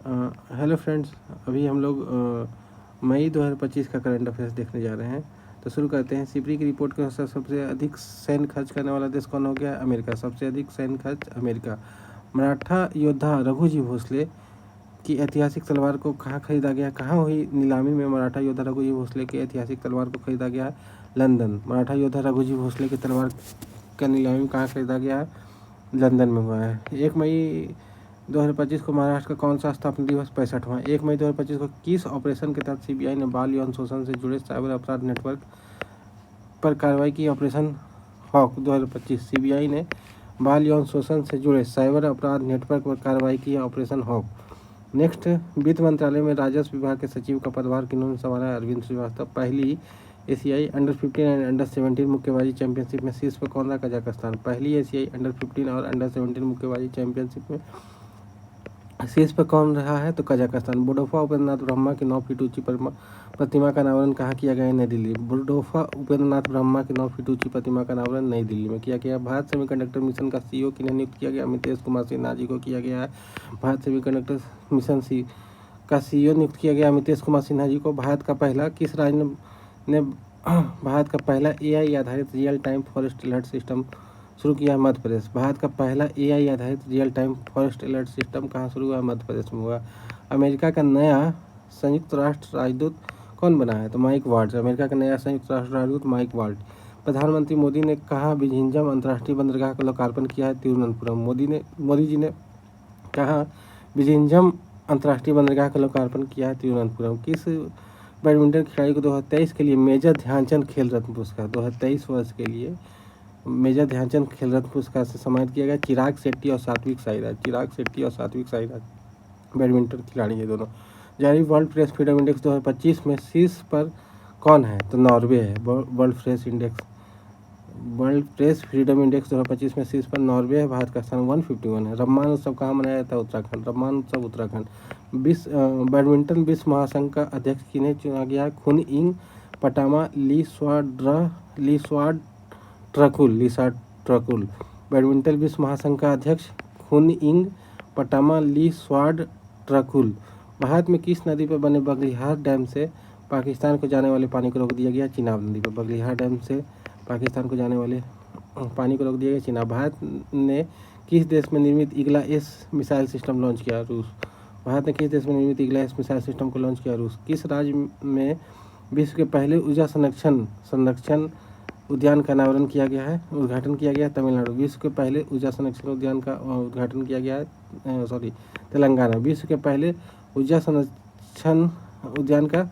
Hello friends, अभी हम लोग मई 2025 का करंट अफेयर्स देखने जा रहे हैं। तो शुरू करते हैं। सिपरी की रिपोर्ट के अनुसार सबसे अधिक सैन्य खर्च करने वाला देश कौन हो गया? अमेरिका। सबसे अधिक सैन्य खर्च अमेरिका। मराठा योद्धा रघुजी भोसले की ऐतिहासिक तलवार को कहाँ खरीदा गया? कहाँ हुई नीलामी में मराठा योद्धा रघुजी भोसले की ऐतिहासिक तलवार को खरीदा गया? लंदन। मराठा योद्धा रघुजी भोसले की तलवार का नीलामी में कहाँ खरीदा गया है? लंदन में हुआ है। 1 मई 2025 को महाराष्ट्र का कौन सा स्थापना दिवस? 65वां। 1 मई 2025 को किस ऑपरेशन के तहत सीबीआई ने बाल यौन शोषण से जुड़े साइबर अपराध नेटवर्क पर कार्रवाई की? Operation hoc 2025। सीबीआई ने बाल यौन शोषण से जुड़े साइबर अपराध नेटवर्क पर कार्रवाई की है, ऑपरेशन हॉक। नेक्स्ट, वित्त मंत्रालय में राजस्व विभाग के सचिव का पदभार किन्होंने संभाला है? अरविंद श्रीवास्तव। पहली एशियाई अंडर-15 एंड अंडर-17 मुक्केबाजी चैंपियनशिप में शीर्ष पर कौन रहा? कजाकिस्तान। पहली एशियाई अंडर-15 और अंडर-17 मुक्केबाजी चैंपियनशिप में शीर्ष पर कौन रहा है? तो कजाकिस्तान। बुडोफा उपेंद्रनाथ ब्रह्मा की 9 फीट ऊंची प्रतिमा का अनावरण कहाँ किया गया है? नई दिल्ली। बुडोफा उपेंद्रनाथ ब्रह्मा की 9 फीट ऊंची प्रतिमा का अनावरण नई दिल्ली में किया गया। भारत सेमीकंडक्टर मिशन का सीईओ किन्हें नियुक्त किया गया? अमितेश कुमार सिन्हा जी को किया गया है। भारत सेमीकंडक्टर मिशन का सीईओ नियुक्त किया गया अमितेश कुमार सिन्हा जी को। भारत का पहला किस राज्य ने भारत का पहला एआई आधारित real time forest alert system शुरू किया? मध्य प्रदेश। भारत का पहला एआई आधारित real time forest alert system कहाँ शुरू हुआ? मध्य प्रदेश में हुआ। अमेरिका का नया संयुक्त राष्ट्र राजदूत कौन बना है? तो माइक वाल्ट्ज। अमेरिका का नया संयुक्त राष्ट्र राजदूत माइक वाल्ट्ज। प्रधानमंत्री मोदी ने कहाँ विझिंजम अंतर्राष्ट्रीय बंदरगाह का लोकार्पण किया है? तिरुवनंतपुरम। मोदी जी ने कहाँ विझिंजम अंतर्राष्ट्रीय बंदरगाह का लोकार्पण किया है? तिरुवनंतपुरम। किस बैडमिंटन खिलाड़ी को 2023 के लिए मेजर ध्यानचंद खेल रत्न पुरस्कार 2023 वर्ष के लिए मेजर ध्यानचंद खेल रत्न पुरस्कार से सम्मानित किया गया? चिराग शेट्टी और सात्विक साईराज। चिराग शेट्टी और सात्विक साईराज बैडमिंटन खिलाड़ी है दोनों। जारी वर्ल्ड प्रेस फ्रीडम इंडेक्स 2025 में शीर्ष पर कौन है? तो नॉर्वे है। वर्ल्ड प्रेस फ्रीडम इंडेक्स 2025 में शीर्ष पर नॉर्वे है। भारत का स्थान 151 है। रम्मान उत्सव कहाँ मनाया जाता है? उत्तराखंड। रम्मान उत्सव उत्तराखंड। बैडमिंटन विश्व महासंघ का अध्यक्ष किन्हें चुना गया है? खुन इंग पटामा लीसार्ड ट्रकुल। बैडमिंटन विश्व महासंघ का अध्यक्ष खुन इंग पटामा लीसार्ड ट्रकुल। भारत में किस नदी पर बने बगलिहार डैम से पाकिस्तान को जाने वाले पानी को रोक दिया गया? चिनाब नदी पर। बगलिहार डैम से पाकिस्तान को जाने वाले पानी को रोक दिया गया चिनाब। भारत ने किस देश में निर्मित ईगला एस मिसाइल सिस्टम लॉन्च किया? रूस। भारत ने किस देश में निर्मित ईगला एस मिसाइल सिस्टम को लॉन्च किया? रूस। किस राज्य में विश्व के पहले ऊर्जा संरक्षण उद्यान का अनावरण किया गया है? उद्घाटन किया गया है? तमिलनाडु। विश्व के पहले ऊर्जा संरक्षण उद्यान का उद्घाटन किया गया है तेलंगाना। विश्व के पहले ऊर्जा संरक्षण उद्यान का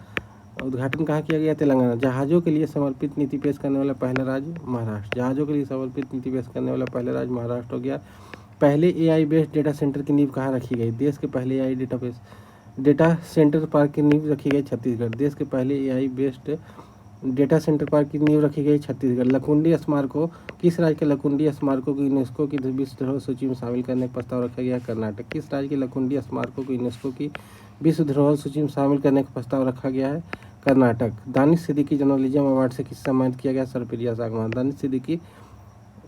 उद्घाटन कहाँ किया गया? तेलंगाना। जहाज़ों के लिए समर्पित नीति पेश करने वाला पहला राज्य? महाराष्ट्र। जहाज़ों के लिए समर्पित नीति पेश करने वाला पहला राज्य महाराष्ट्र हो गया। पहले एआई बेस्ड डेटा सेंटर की नींव कहाँ रखी गई? देश के पहले एआई डेटा सेंटर पार्क की नींव रखी गई छत्तीसगढ़। देश के पहले AI based data centre park की नींव रखी गई छत्तीसगढ़। लकुंडी स्मारकों किस राज्य के लकुंडी स्मारकों को यूनेस्को की विश्व धरोहर सूची में शामिल करने का प्रस्ताव रखा गया? कर्नाटक। किस राज्य के लकुंडी स्मारकों को यूनेस्को की विश्व धरोहर सूची में शामिल करने का प्रस्ताव रखा गया है? कर्नाटक। दानिश सिद्दीकी जर्नलिज्म अवार्ड से किसे सम्मानित किया गया? सरपिरिया सागवान। दानिश सिद्दीकी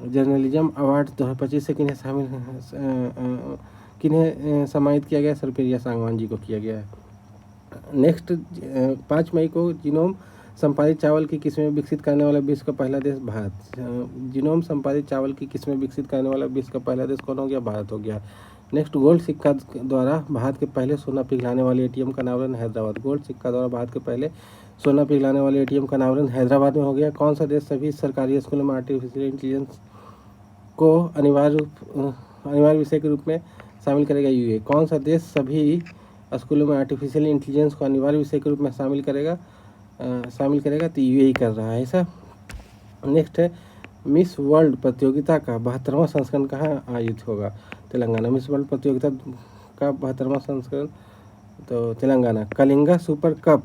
जर्नलिज्म अवार्ड 2025 से किन्हें सम्मानित किया गया? सरपिरिया सागवान जी को किया गया है। नेक्स्ट, 5 मई को जीनोम संपादित चावल की किस्में विकसित करने वाला विश्व का पहला देश? भारत। जीनोम संपादित चावल की किस्में विकसित करने वाला विश्व का पहला देश कौन हो गया? भारत हो गया। नेक्स्ट, गोल्ड सिक्का द्वारा भारत के पहले सोना पिघलाने वाले एटीएम का अनावरण? हैदराबाद। गोल्ड सिक्का द्वारा भारत के पहले सोना पिघलाने वाले एटीएम का अनावरण हैदराबाद में हो गया। कौन सा देश सभी सरकारी स्कूलों में आर्टिफिशियल इंटेलिजेंस को अनिवार्य विषय के रूप में शामिल करेगा? यूए। कौन सा देश सभी स्कूलों में आर्टिफिशियल इंटेलिजेंस को अनिवार्य विषय के रूप में शामिल करेगा? तो यूएई कर रहा है ऐसा। नेक्स्ट है, मिस वर्ल्ड प्रतियोगिता का 72वां संस्करण कहाँ आयोजित होगा? तेलंगाना। मिस वर्ल्ड प्रतियोगिता का 72वां संस्करण तो Telangana. Kalinga super cup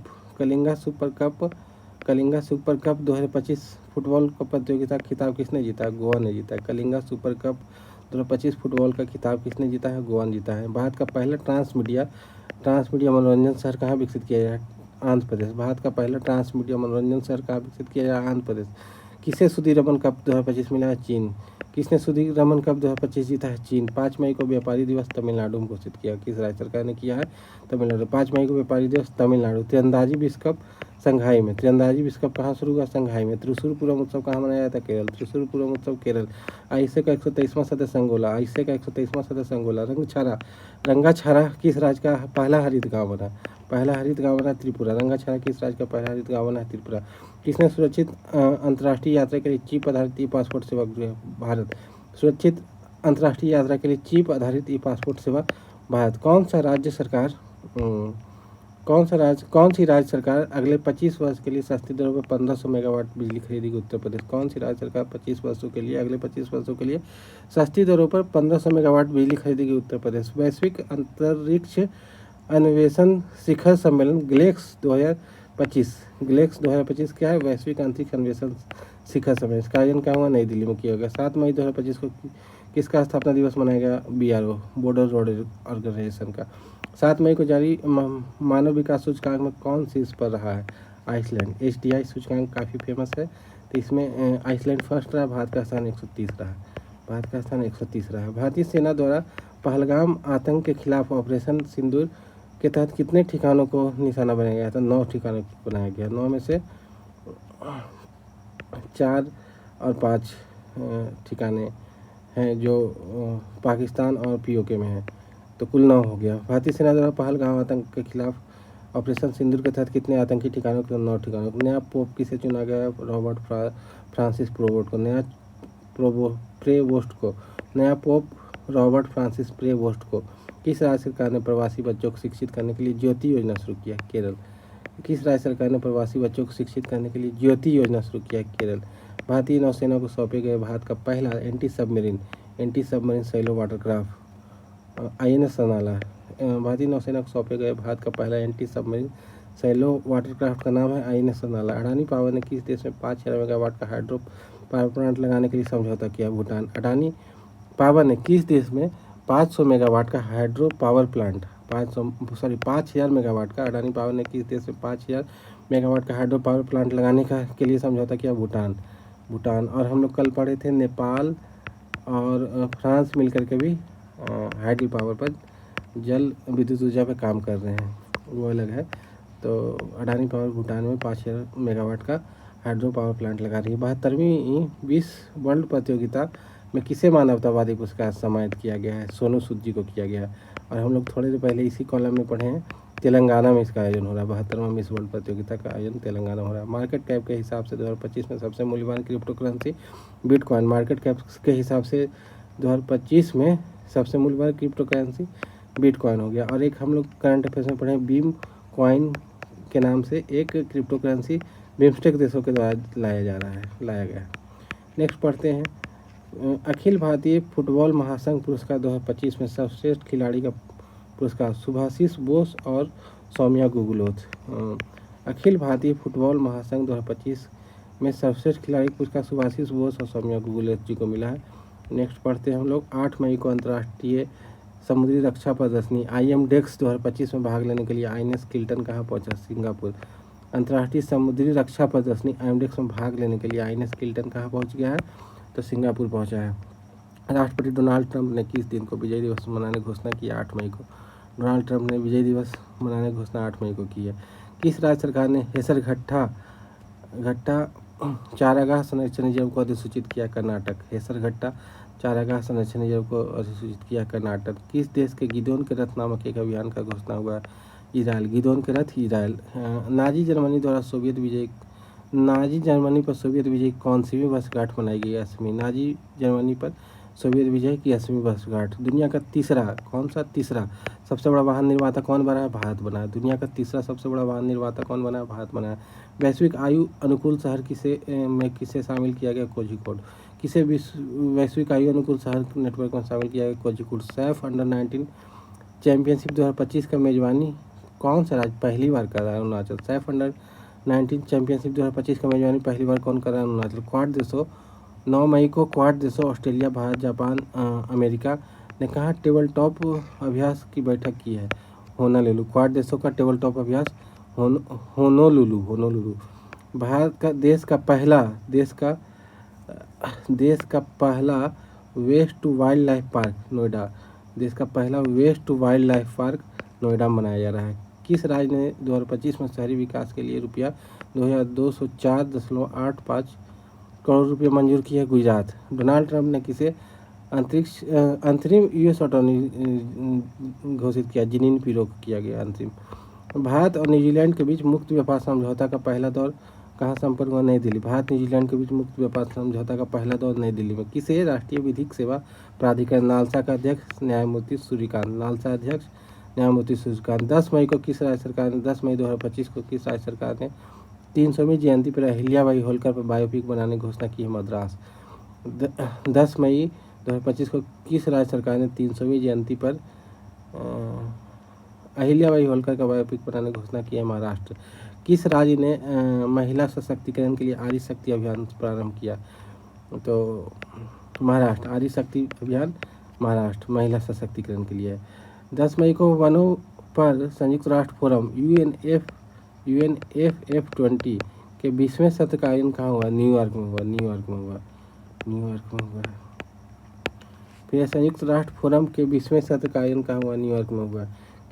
2025 football का प्रतियोगिता खिताब किसने जीता? गोवा ने जीता। कलिंगा सुपर कप 2025 फुटबॉल का खिताब किसने जीता है? गोवा ने जीता है। भारत का पहला ट्रांसमीडिया मनोरंजन शहर कहाँ विकसित किया गया है? आंध्र प्रदेश। भारत का पहला ट्रांसमीडिया मनोरंजन शहर कहाँ विकसित किया गया? आंध्र प्रदेश। किसे सुदीरमन कप 2025 मिला है? चीन। किसने सुदीरमन कप 2025 जीता है? चीन। 5 मई को व्यापारी दिवस तमिलनाडु में घोषित किया। किस राज्य सरकार ने किया है? तमिलनाडु। 5 मई को व्यापारी दिवस तमिलनाडु। तीरंदाजी विश्व कप संघाई में। तीरंदाजी विश्व कप कहाँ शुरू हुआ? संघाई में। त्रिशूरपुरम उत्सव कहाँ मनाया जाता है? केरल। त्रिशूरपुरम उत्सव केरल। आईसीए का 123वां सदस्य अंगोला। आईसीए का 123वां सदस्य अंगोला। रंगाछारा किस राज्य का पहला हरित गाँव बना? पहला हरित गाँव बना त्रिपुरा। रंगाछारा किस राज्य का पहला हरित गाँव बना? त्रिपुरा। किसने सुरक्षित अंतर्राष्ट्रीय यात्रा के लिए चिप आधारित ई पासपोर्ट सेवा? भारत। सुरक्षित अंतर्राष्ट्रीय यात्रा के लिए चिप आधारित ई पासपोर्ट सेवा भारत। कौन सी राज्य सरकार अगले 25 वर्ष के लिए सस्ती दरों पर 1500 मेगावाट बिजली खरीदेगी? उत्तर प्रदेश। कौन सी राज्य सरकार 25 वर्षों के लिए अगले 25 वर्षों के लिए सस्ती दरों पर 1500 मेगावाट बिजली खरीदेगी? उत्तर प्रदेश। वैश्विक अंतरिक्ष अन्वेषण शिखर सम्मेलन ग्लेक्स 2025 क्या है? वैश्विक अंतरिक्ष अन्वेषण शिखर सम्मेलन। इसका आयोजन क्या होगा? नई दिल्ली में किया होगा। 7 मई 2025 को किसका स्थापना दिवस मनाया गया? BRO बॉर्डर रोड ऑर्गेनाइजेशन का। 7 मई को जारी मानव विकास सूचकांक में कौन शीर्ष पर रहा है? आइसलैंड। HDI सूचकांक काफ़ी फेमस है, तो इसमें आइसलैंड फर्स्ट रहा। भारत का स्थान 130 रहा। भारतीय सेना द्वारा पहलगाम आतंक के खिलाफ ऑपरेशन सिंदूर के तहत कितने ठिकानों को निशाना बनाया गया था? 9 ठिकानों को बनाया गया। 9 में से 4 और 5 ठिकाने हैं जो पाकिस्तान और POK में हैं, तो कुल 9 हो गया। भारतीय सेना द्वारा पहलगाम आतंक के खिलाफ ऑपरेशन सिंदूर के तहत कितने आतंकी ठिकानों को? 9 ठिकानों को। नया पोप किसे चुना गया? रॉबर्ट फ्रांसिस प्रेवोस्ट को। नया पोप रॉबर्ट फ्रांसिस प्रेवोस्ट को। किस राज्य सरकार ने प्रवासी बच्चों को शिक्षित करने के लिए ज्योति योजना शुरू किया? केरल। किस राज्य सरकार ने प्रवासी बच्चों को शिक्षित करने के लिए ज्योति योजना शुरू किया? केरल। भारतीय नौसेना को सौंपे गए भारत का पहला anti submarine shallow watercraft INS सनाला। भारतीय नौसेना को सौंपे गए भारत का पहला एंटी सबमरीन सैलो वाटरक्राफ्ट का नाम है INS सनाला। अडानी पावर ने किस देश में 5000 मेगावाट का हाइड्रो पावर प्लांट लगाने के लिए समझौता किया? भूटान। अडानी पावर ने किस देश में 500 मेगावाट का हाइड्रो पावर प्लांट 5000 मेगावाट का अडानी पावर ने किस देश में 5000 मेगावाट का हाइड्रो पावर प्लांट लगाने के लिए समझौता किया? भूटान। और हम लोग कल पढ़े थे नेपाल और फ्रांस मिलकर के भी हाइड्रो पावर पर जल विद्युत ऊर्जा पर काम कर रहे हैं, वो अलग है। तो अडानी पावर भूटान में 5000 मेगावाट का हाइड्रो पावर प्लांट लगा रही है। 72वीं विश्व वर्ल्ड प्रतियोगिता में किसे मानवतावादी पुरस्कार सम्मानित किया गया है? सोनू सूद जी को किया गया। और हम लोग थोड़ी देर पहले इसी कॉलम में पढ़े हैं, तेलंगाना में इसका आयोजन हो रहा है। 72वां मिस वर्ल्ड प्रतियोगिता का आयोजन तेलंगाना हो रहा है। मार्केट कैप के हिसाब से 2025 में सबसे मूल्यवान crypto currency bitcoin. Market cap के हिसाब से 2025 में सबसे मूल्यवान क्रिप्टो करेंसी बिटकॉइन हो गया। और एक हम लोग करंट अफेयर्स में पढ़े, बीम कॉइन के नाम से एक क्रिप्टो करेंसी बिम्स्टेक देशों के द्वारा लाया गया है। नेक्स्ट पढ़ते हैं, अखिल भारतीय फुटबॉल महासंघ पुरस्कार 2025 में सर्वश्रेष्ठ खिलाड़ी का पुरस्कार सुभाषिस बोस और सौम्या गुगलोथ। अखिल भारतीय फुटबॉल महासंघ 2025 में सर्वश्रेष्ठ खिलाड़ी पुरस्कार सुभाषिस बोस और सौम्या गुगलोथ जी को मिला है। नेक्स्ट पढ़ते हैं हम लोग, 8 मई को अंतर्राष्ट्रीय समुद्री रक्षा प्रदर्शनी IMDEX 2025 में भाग लेने के लिए INS किल्टन कहाँ पहुँचा? सिंगापुर। अंतर्राष्ट्रीय समुद्री रक्षा प्रदर्शनी IMDEX में भाग लेने के लिए INS किल्टन कहाँ पहुँच गया है? तो सिंगापुर पहुँचा है। राष्ट्रपति डोनाल्ड ट्रंप ने किस दिन को विजय दिवस मनाने की घोषणा की? 8 मई को। डोनाल्ड ट्रंप ने विजय दिवस मनाने की घोषणा 8 मई को की है। किस राज्य सरकार ने हेसरघट्टा चारागाह संरक्षण रिजर्व को अधिसूचित किया? कर्नाटक। हेसरघट्टा चारागाह संरक्षण रिजर्व को अधिसूचित किया कर्नाटक। किस देश के गिदोन के रथ नामक एक अभियान का घोषणा हुआ? इजराइल। गिदोन के रथ इजराइल। नाजी जर्मनी पर सोवियत विजय कौन सी वर्षगांठ मनाई गई? 80वीं। नाजी जर्मनी पर सोवियत विजय की 80वीं वर्षगांठ। दुनिया का तीसरा सबसे बड़ा वाहन निर्माता कौन बना है? भारत बना है। दुनिया का तीसरा सबसे बड़ा वाहन निर्माता कौन बना है? भारत बना है। वैश्विक आयु अनुकूल शहर किसे शामिल किया गया? कोझिकोड। किसे वैश्विक आयु अनुकूल शहर नेटवर्क में शामिल किया गया? कोझिकोड। सैफ अंडर-19 चैंपियनशिप 2025 का मेजबानी कौन सा राज्य पहली बार कर रहा है? अरुणाचल। सैफ अंडर-19 चैंपियनशिप 2025 का मेजबानी पहली बार कौन कर रहा है? अरुणाचल। क्वाड देशों 9 मई को क्वाड देशों ऑस्ट्रेलिया, भारत, जापान, अमेरिका ने कहा टेबल टॉप अभ्यास की बैठक की है? होनोलुलु। क्वाड देशों का टेबल टॉप अभ्यास होनोलुलु। भारत का देश का देश का पहला waste to wildlife park Noida, देश का पहला waste to wildlife park Noida मनाया जा रहा है। किस राज्य ने 2025 में शहरी विकास के लिए रुपया 2204.85 करोड़ रुपये मंजूर किए? गुजरात। डोनाल्ड ट्रंप ने किसे अंतरिम यूएस अटॉर्नी घोषित किया? जिनिन पिरो को किया गया अंतरिम। भारत और न्यूजीलैंड के बीच मुक्त व्यापार समझौता का पहला दौर कहाँ संपन्न हुआ? नई दिल्ली। भारत न्यूजीलैंड के बीच मुक्त व्यापार समझौता का पहला दौर नई दिल्ली में। किसे राष्ट्रीय विधिक सेवा प्राधिकरण नालसा का अध्यक्ष न्यायमूर्ति सूर्यकांत, नालसा अध्यक्ष न्यायमूर्ति सूर्यकांत। 10 मई को किस राज्य सरकार ने 10 मई 2025 को किस राज्य सरकार ने 300वीं जयंती पर अहिल्याबाई होलकर पर बायोपिक बनाने की घोषणा की है? मद्रास। 10 मई 2025 को किस राज्य सरकार ने 300वीं जयंती पर अहिल्याबाई होलकर का बायोपिक बनाने की घोषणा की है? महाराष्ट्र। किस राज्य ने महिला सशक्तिकरण के लिए आदि शक्ति अभियान प्रारंभ किया? तो महाराष्ट्र। आदि शक्ति अभियान महाराष्ट्र महिला सशक्तिकरण के लिए है। 10 मई को वनों पर संयुक्त राष्ट्र फोरम UNFF20 के 20वें सत्र का आयोजन कहाँ हुआ? न्यूयॉर्क में हुआ। फिर संयुक्त राष्ट्र फोरम के 20वें सत्र का आयोजन कहाँ हुआ? न्यूयॉर्क में हुआ।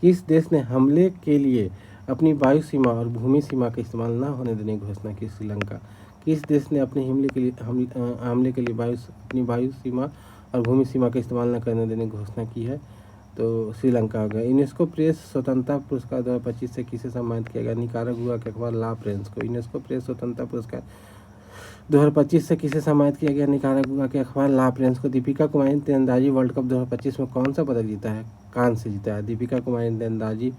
किस देश ने हमले के लिए अपनी वायु सीमा और भूमि सीमा का इस्तेमाल न होने देने की घोषणा की? श्रीलंका। किस देश ने अपने हमले के लिए अपनी वायु सीमा और भूमि सीमा का इस्तेमाल न करने देने की घोषणा की है? तो श्रीलंका हो गया। यूनेस्को प्रेस स्वतंत्रता पुरस्कार 2025 से किसे सम्मानित किया गया? निकारागुआ के अखबार ला प्रेंस को। यूनेस्को प्रेस स्वतंत्रता पुरस्कार 2025 से किसे सम्मानित किया गया? निकारागुआ के अखबार ला प्रेंस को। दीपिका कुमारी ने तीरंदाजी वर्ल्ड कप 2025 में कौन सा पदक जीता है? कांस्य जीता है। दीपिका कुमारी ने तीरंदाजी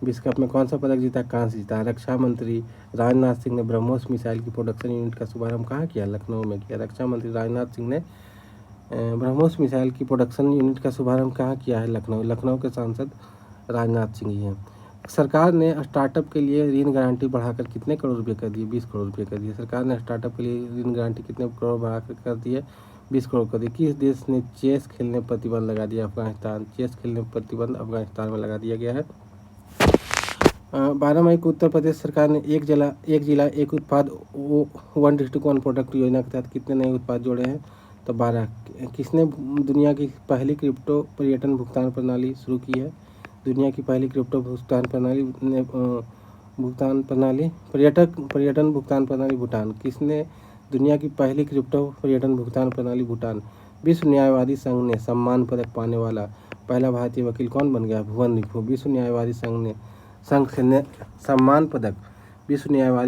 विश्व कप में कौन सा पदक जीता? कांस्य जीता। रक्षा मंत्री राजनाथ सिंह ने ब्रह्मोस मिसाइल की प्रोडक्शन यूनिट का शुभारंभ कहाँ किया? लखनऊ में किया। रक्षा मंत्री राजनाथ सिंह ने ब्रह्मोस मिसाइल की प्रोडक्शन यूनिट का शुभारंभ कहाँ किया है? लखनऊ के सांसद राजनाथ सिंह ही हैं। सरकार ने स्टार्टअप के लिए ऋण गारंटी बढ़ाकर कितने करोड़ रुपये कर दिए? 20 करोड़ रुपये कर दिए। सरकार ने स्टार्टअप के लिए ऋण गारंटी कितने करोड़ बढ़ाकर कर दिए? 20 करोड़ कर दिए। किस देश ने चेस खेलने पर प्रतिबंध लगा दिया? अफगानिस्तान। चेस खेलने पर प्रतिबंध अफगानिस्तान में लगा दिया गया है। 12 मई को उत्तर प्रदेश सरकार ने एक जिला एक उत्पाद 1 डिस्ट्रिक्ट 1 प्रोडक्ट योजना के तहत कितने नए उत्पाद जोड़े हैं? तो 12। किसने दुनिया की पहली क्रिप्टो पर्यटन भुगतान प्रणाली शुरू की है? दुनिया की पहली क्रिप्टो पर्यटन भुगतान प्रणाली भूटान। किसने दुनिया की पहली क्रिप्टो पर्यटन भुगतान प्रणाली? भूटान। विश्व न्यायवादी संघ ने सम्मान पदक पाने वाला पहला भारतीय वकील कौन बन गया? भुवन रिफु। विश्व न्यायवादी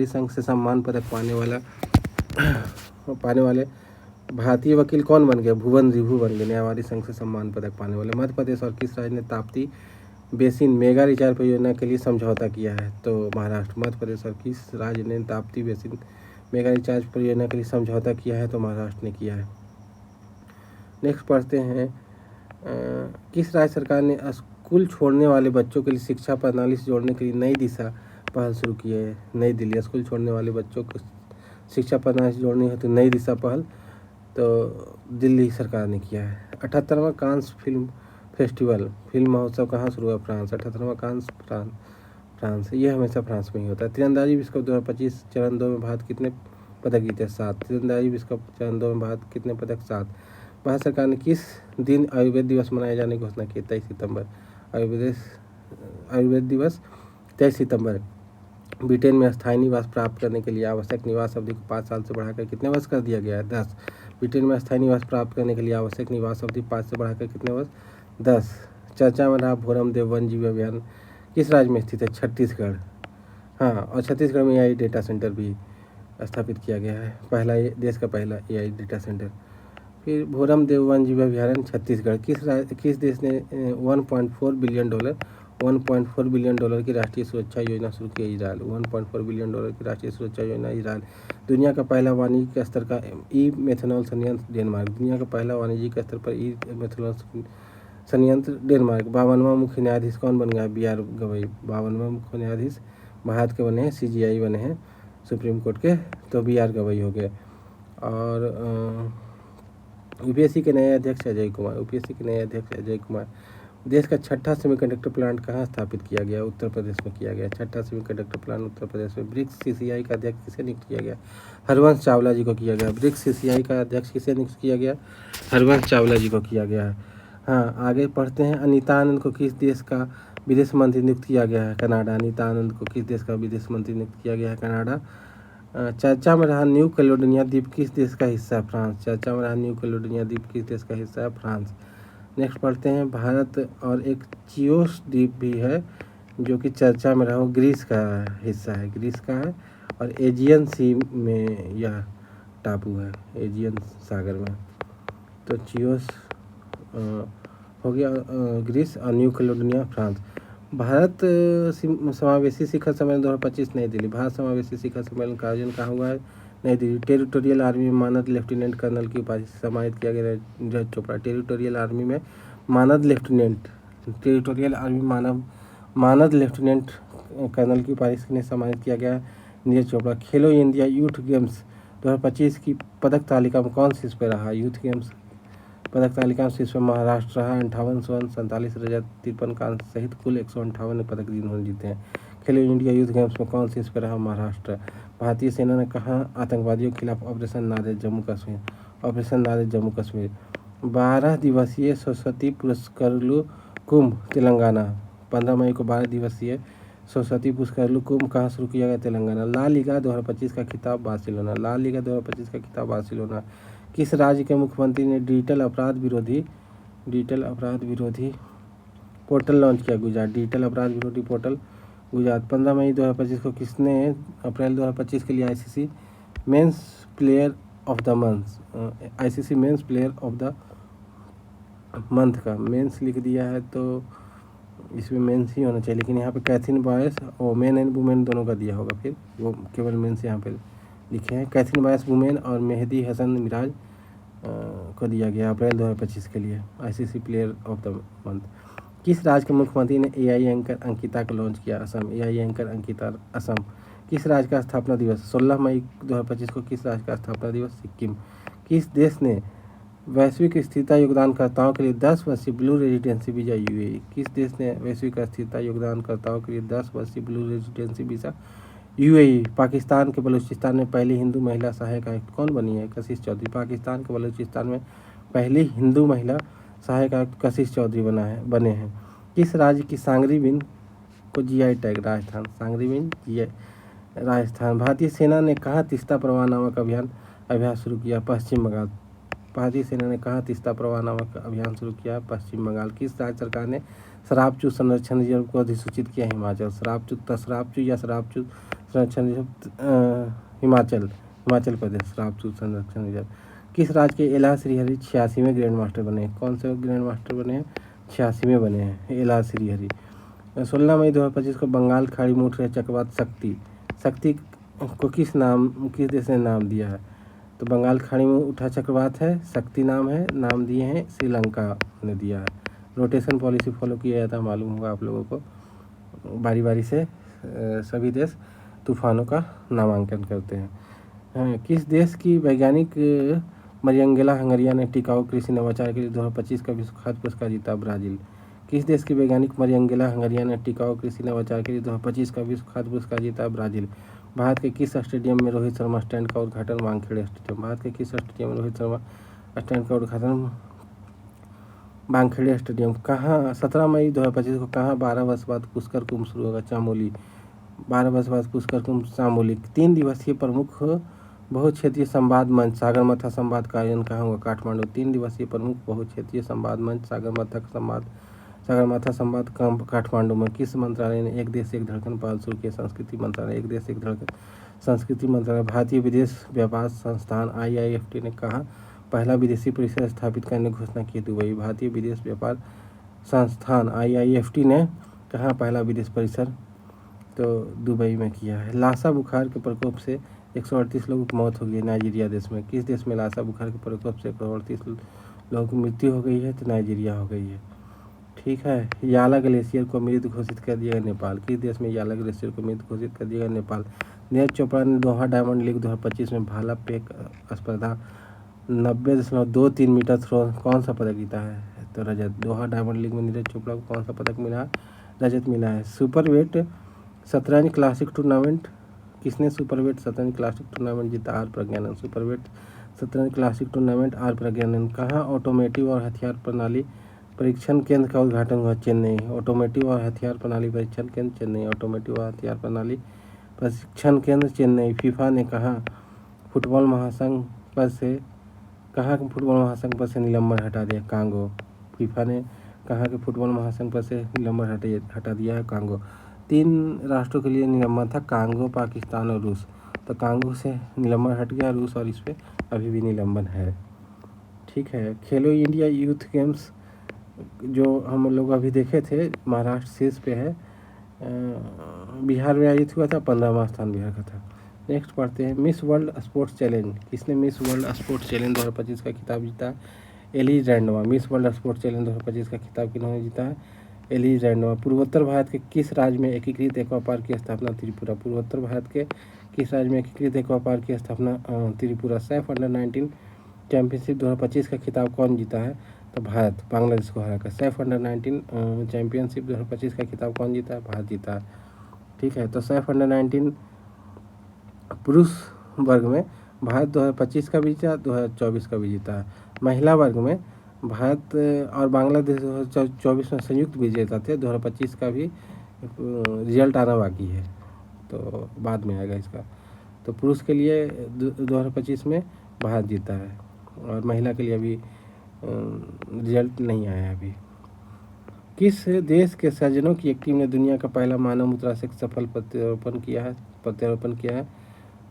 संघ से सम्मान पदक पाने वाले भारतीय वकील कौन बन गए? भुवन रिफु बन गए न्यायवादी संघ से सम्मान पदक पाने वाले। मध्य प्रदेश और किस राज्य ने ताप्ती बेसिन मेगा रिचार्ज परियोजना के लिए समझौता किया है? तो महाराष्ट्र। मध्य प्रदेश और किस राज्य ने ताप्ती बेसिन मेगा रिचार्ज परियोजना के लिए समझौता किया है? तो महाराष्ट्र ने किया है। नेक्स्ट पढ़ते हैं, किस राज्य सरकार ने स्कूल छोड़ने वाले बच्चों के लिए शिक्षा प्रणाली से जोड़ने के लिए नई दिशा पहल शुरू की है? नई दिल्ली। स्कूल छोड़ने वाले बच्चों को शिक्षा प्रणाली से जोड़नी है तो नई दिशा पहल तो दिल्ली सरकार ने किया है। 78वां कांस फिल्म महोत्सव कहाँ शुरू हुआ? फ्रांस। 78वां कांस फ्रांस। ये हमेशा फ्रांस में ही होता है। तीरंदाजी विश्व कप 2025 चरण 2 में भारत कितने पदक जीते? 7। तीरंदाजी विश्व कप चरण 2 में भारत कितने पदक? 7। भारत सरकार ने किस दिन आयुर्वेद दिवस मनाए जाने की घोषणा की? 23 सितंबर। आयुर्वेद दिवस 23 सितंबर। ब्रिटेन में स्थायी निवास प्राप्त करने के लिए आवश्यक निवास अवधि को 5 साल से बढ़ाकर कितने वर्ष कर दिया गया है? 10। ब्रिटेन में स्थायी निवास प्राप्त करने के लिए आवश्यक निवास अवधि 5 से बढ़ाकर कितने वर्ष? 10। चर्चा में रहा भोरम देव वन जीव अभियान किस राज्य में स्थित है? छत्तीसगढ़। हाँ, और छत्तीसगढ़ में AI डेटा सेंटर भी स्थापित किया गया है, देश का पहला AI डेटा सेंटर। फिर भोरम देव वन जीव अभयारण्य छत्तीसगढ़। किस देश ने 1.4 बिलियन डॉलर की राष्ट्रीय सुरक्षा योजना शुरू की? इजराइल। 1.4 बिलियन डॉलर की राष्ट्रीय सुरक्षा योजना इजराइल। दुनिया का पहला वाणिज्यिक स्तर का ई-मेथनॉल संयंत्र डेनमार्क। दुनिया का पहला वाणिज्यिक स्तर पर ई-मेथनॉल संयंत्र डेनमार्क। 52वां मुख्य न्यायाधीश कौन बन गया? BR गवई। 52वां मुख्य न्यायाधीश भारत के बने हैं, CJI बने हैं सुप्रीम कोर्ट के, तो BR गवई हो गए। और UPSC के नए अध्यक्ष अजय कुमार। देश का छठा सेमीकंडक्टर प्लांट कहाँ स्थापित किया गया? उत्तर प्रदेश में किया गया। छठा सेमीकंडक्टर प्लांट उत्तर प्रदेश में। ब्रिक्स सीसीआई का अध्यक्ष किसे नियुक्त किया गया? हरवंश चावला जी को किया गया। ब्रिक्स सीसीआई का अध्यक्ष किसे नियुक्त किया गया? हरवंश चावला जी को किया गया है। हाँ, आगे पढ़ते हैं। अनीता आनंद को किस देश का विदेश मंत्री नियुक्त किया गया है? कनाडा। अनीता आनंद को किस देश का विदेश मंत्री नियुक्त किया गया है? कनाडा। चर्चा में रहा न्यू कैलेडोनिया द्वीप किस देश का हिस्सा है? फ्रांस। चर्चा में रहा न्यू कैलेडोनिया द्वीप किस देश का हिस्सा है? फ्रांस। नेक्स्ट पढ़ते हैं। भारत और एक चियोस द्वीप भी है जो कि चर्चा में रहा, ग्रीस का हिस्सा है, ग्रीस का है और एजियन सी में यह टापू है, एजियन सागर में। तो चियोस हो गया ग्रीस और न्यू कैलेडोनिया फ्रांस। भारत समावेशी शिखर सम्मेलन 2025 नई दिल्ली। भारत समावेशी शिखर सम्मेलन का आयोजन कहाँ हुआ है? नई दिल्ली। टेरिटोरियल आर्मी में मानद लेफ्टिनेंट कर्नल की उपाधि से सम्मानित किया गया नीरज चोपड़ा। टेरिटोरियल आर्मी में मानद लेफ्टिनेंट, टेरिटोरियल आर्मी मानद लेफ्टिनेंट कर्नल की उपाधि से सम्मानित किया गया नीरज चोपड़ा। खेलो इंडिया यूथ गेम्स 2025 की पदक तालिका में कौन शीर्ष पर रहा? यूथ गेम्स पदक तालिका में शीर्ष पर महाराष्ट्र रहा। 58 स्वर्ण, 47 रजत, 53 कांस्य सहित कुल 158 पदक जिन्होंने जीते हैं। खेलो इंडिया यूथ गेम्स में कौन शीर्ष पर रहा? महाराष्ट्र। भारतीय सेना ने कहा आतंकवादियों के खिलाफ ऑपरेशन नादे जम्मू कश्मीर? ऑपरेशन नादे जम्मू कश्मीर। 12 दिवसीय सरस्वती पुरस्कारलु कुंभ तेलंगाना। 15 मई को 12 दिवसीय सरस्वती पुरस्कारलु कुंभ कहाँ शुरू किया गया? तेलंगाना। ला लीगा 2025 का खिताब बार्सिलोना। ला लीगा 2025 का खिताब बार्सिलोना। किस राज्य के मुख्यमंत्री ने डिजिटल अपराध विरोधी पोर्टल लॉन्च किया? गुजरात। डिजिटल अपराध विरोधी पोर्टल गुजरात। 15 मई 2025 को किसने अप्रैल 2025 के लिए ICC men's player of the month का मेंस लिख दिया है, तो इसमें मेंस ही होना चाहिए, लेकिन यहाँ पे कैथरीन बायस और मेन एंड वुमेन दोनों का दिया होगा, फिर वो केवल मेंस यहाँ पे लिखे हैं। कैथरीन बायस वुमेन और मेहदी हसन मिराज को दिया गया अप्रैल 2025 के लिए ICC player of the month. किस राज्य के मुख्यमंत्री ने एआई एंकर अंकिता को लॉन्च किया? असम। AI anchor Ankita Assam. किस राज्य का स्थापना दिवस? 16 मई 2025 को किस राज्य का स्थापना दिवस? सिक्किम। किस देश ने वैश्विक स्थिरता योगदानकर्ताओं के लिए 10 वर्षीय ब्लू रेजिडेंसी वीज़ा यूएई? किस देश ने वैश्विक स्थिरता योगदानकर्ताओं के लिए 10 वर्षीय blue residency visa? UAE. Pakistan के बलूचिस्तान में पहली हिंदू महिला सहायक आयुक्त कौन बनी है? कशिश चौधरी। पाकिस्तान के बलूचिस्तान में पहली हिंदू महिला सहायक आयुक्त कशिश चौधरी बने हैं। किस राज्य की सांगरी बिन को जीआई टैग? राजस्थान। सांगरी बिन जीआई राजस्थान। भारतीय सेना ने कहाँ तीस्ता प्रवाह नामक अभ्यास शुरू किया? पश्चिम बंगाल। भारतीय सेना ने कहाँ तीस्ता प्रवाह नामक अभियान शुरू किया? पश्चिम बंगाल। किस राज्य सरकार ने शराबचू संरक्षण रिजर्व को अधिसूचित किया? हिमाचल। शराबचू या शराबचू संरक्षण रिजर्व हिमाचल प्रदेश। शराबचू संरक्षण रिजर्व। किस राज्य के एला श्रीहरि 86वें ग्रैंड मास्टर बने? कौन से ग्रैंड मास्टर बने हैं? 86वें बने हैं एला श्रीहरि। 16 मई 2025 को बंगाल खाड़ी में उठ रहे चक्रवात शक्ति को किस देश ने नाम दिया है? तो बंगाल खाड़ी में उठा चक्रवात है, शक्ति नाम दिए हैं श्रीलंका ने दिया है। रोटेशन पॉलिसी फॉलो किया जाता है, मालूम होगा आप लोगों को। बारी बारी से सभी देश तूफानों का नामांकन करते हैं। किस देश की वैज्ञानिक मरियंगेला हंगरिया ने टिकाऊ कृषि नवाचार के लिए 2025 का विश्व खाद्य पुरस्कार जीता? ब्राज़ील। किस देश की वैज्ञानिक मरियंगेला हंगरिया ने टिकाऊ कृषि नवाचार के लिए 2025 का विश्व खाद्य पुरस्कार जीता? ब्राज़ील। भारत के किस स्टेडियम में रोहित शर्मा स्टैंड का उद्घाटन? वानखेड़े स्टेडियम। भारत के किस स्टेडियम में रोहित शर्मा स्टैंड का उद्घाटन? वानखेड़े स्टेडियम। कहाँ 17 मई 2025 को कहाँ 12 वर्ष बाद पुष्कर कुंभ शुरू होगा? चामोली। 12 वर्ष बाद पुष्कर कुंभ चामोली। 3 दिवसीय प्रमुख बहुक्षेत्रीय संवाद मंच सागरमाथा संवाद का आयोजन कहाँ हुआ? काठमांडू। 3 दिवसीय प्रमुख बहुक्षेत्रीय संवाद मंच सागरमाथा संवाद काठमांडू में। किस मंत्रालय ने एक देश एक धड़कन पहल शुरू किया? संस्कृति मंत्रालय। एक देश एक धड़कन संस्कृति मंत्रालय। भारतीय विदेश व्यापार संस्थान IIFT ने कहा पहला विदेशी परिसर स्थापित करने की घोषणा की? दुबई। भारतीय विदेश व्यापार संस्थान IIFT ने कहा पहला विदेश परिसर? तो दुबई में किया है। लासा बुखार के प्रकोप से 138 लोगों की मौत हो गई नाइजीरिया देश में। किस देश में लासा बुखार के प्रकोप से 138 लोगों की मृत्यु हो गई है? तो नाइजीरिया हो गई है। ठीक है। याला ग्लेशियर को मृत घोषित कर दिया गया? नेपाल। किस देश में याला ग्लेशियर को मृत घोषित कर दिया गया? नेपाल। नीरज चोपड़ा ने दोहा डायमंड लीग 2025 में भाला फेंक स्पर्धा 90.23 मीटर थ्रो कौन सा पदक जीता है? तो रजत। दोहा डायमंड लीग में नीरज चोपड़ा को कौन सा पदक मिला? रजत मिला है। सुपर वेट शतरंज क्लासिक टूर्नामेंट, किसने सुपर वेट शतरंज क्लासिक टूर्नामेंट जीता? आर प्रज्ञानंद। सुपर वेट शतरंज क्लासिक टूर्नामेंट आर प्रज्ञानंद। कहाँ ऑटोमेटिव और हथियार प्रणाली परीक्षण केंद्र का उद्घाटन हुआ? चेन्नई। ऑटोमेटिव और हथियार प्रणाली परीक्षण केंद्र चेन्नई। ऑटोमेटिव और हथियार प्रणाली प्रशिक्षण केंद्र चेन्नई। फीफा ने कहा फुटबॉल महासंघ पद से निलंबन हटा दिया? कांगो। फीफा ने कहा कि फुटबॉल महासंघ पद से निलंबन हटा दिया है कांगो। 3 राष्ट्रों के लिए निलंबन था, कांगो, पाकिस्तान और रूस। तो कांगो से निलंबन हट गया रूस, और इस पर अभी भी निलंबन है। ठीक है। खेलो इंडिया यूथ गेम्स जो हम लोग अभी देखे थे, महाराष्ट्र शीर्ष पे है, बिहार में आयोजित हुआ था, 15वां स्थान बिहार का था। नेक्स्ट पढ़ते हैं। मिस वर्ल्ड स्पोर्ट्स चैलेंज, किसने मिस वर्ल्ड स्पोर्ट्स चैलेंज 2025 का खिताब जीता? Elis Randma. Miss World Sports Challenge 2025 का खिताब किन्होंने जीता है? Elis Randma. पूर्वोत्तर भारत के किस राज्य में एकीकृत एक्वा पार्क की स्थापना? त्रिपुरा। पूर्वोत्तर भारत के किस राज्य में एकीकृत एक्वा पार्क की स्थापना? त्रिपुरा। सैफ अंडर-19 चैंपियनशिप 2025 का खिताब कौन जीता है? तो भारत, बांग्लादेश को हराकर। सैफ अंडर-19 चैंपियनशिप 2025 का खिताब कौन जीता है? भारत जीता है। ठीक है। तो सैफ अंडर-19 पुरुष वर्ग में भारत 2025 का भी जीता, 2024 का भी जीता है। महिला वर्ग में भारत और बांग्लादेश 2024 में संयुक्त विजेता थे। 2025 का भी रिजल्ट आना बाकी है, तो बाद में आएगा इसका। तो पुरुष के लिए 2025 में भारत जीता है, और महिला के लिए अभी रिजल्ट नहीं आया है अभी। किस देश के सर्जनों की एक टीम ने दुनिया का पहला मानव मूत्रा से सफल प्रत्यारोपण किया है?